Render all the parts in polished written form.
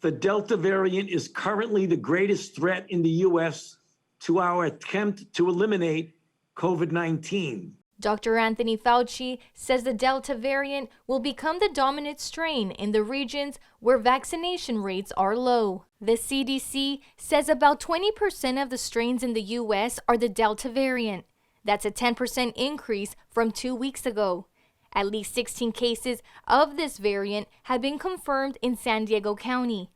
The Delta variant is currently the greatest threat in the U.S. to our attempt to eliminate COVID-19. Dr. Anthony Fauci says the Delta variant will become the dominant strain in the regions where vaccination rates are low. The CDC says about 20% of the strains in the U.S. are the Delta variant. That's a 10% increase from 2 weeks ago. At least 16 cases of this variant have been confirmed in San Diego County.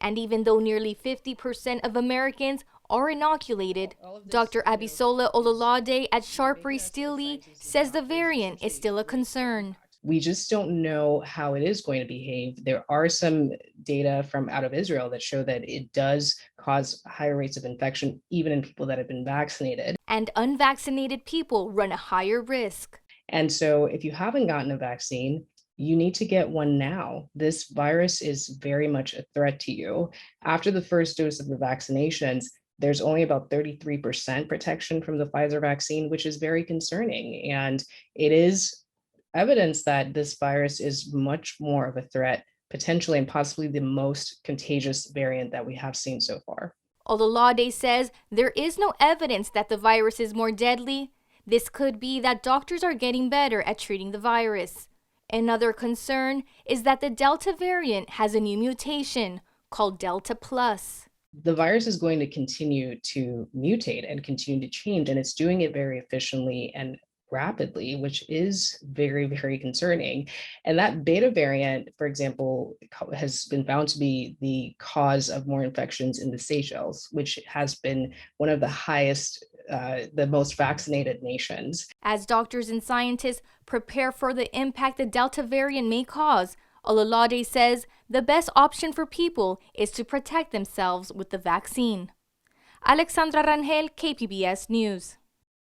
And even though nearly 50% of Americans are inoculated, Dr. Abisola Ololade at Sharp-Ray-Steele says the variant is still a concern. We just don't know how it is going to behave. There are some data from out of Israel that show that it does cause higher rates of infection, even in people that have been vaccinated. And unvaccinated people run a higher risk. And so if you haven't gotten a vaccine, you need to get one now. This virus is very much a threat to you. After the first dose of the vaccinations, there's only about 33% protection from the Pfizer vaccine, which is very concerning. And it is evidence that this virus is much more of a threat, potentially and possibly the most contagious variant that we have seen so far. Ololade says there is no evidence that the virus is more deadly. This could be that doctors are getting better at treating the virus. Another concern is that the Delta variant has a new mutation called Delta Plus. The virus is going to continue to mutate and continue to change, and it's doing it very efficiently and rapidly, which is very, very concerning. And that beta variant, for example, has been found to be the cause of more infections in the Seychelles, which has been one of the highest, the most vaccinated nations. As doctors and scientists prepare for the impact the Delta variant may cause, Ololade says the best option for people is to protect themselves with the vaccine. Alexandra Rangel, KPBS News.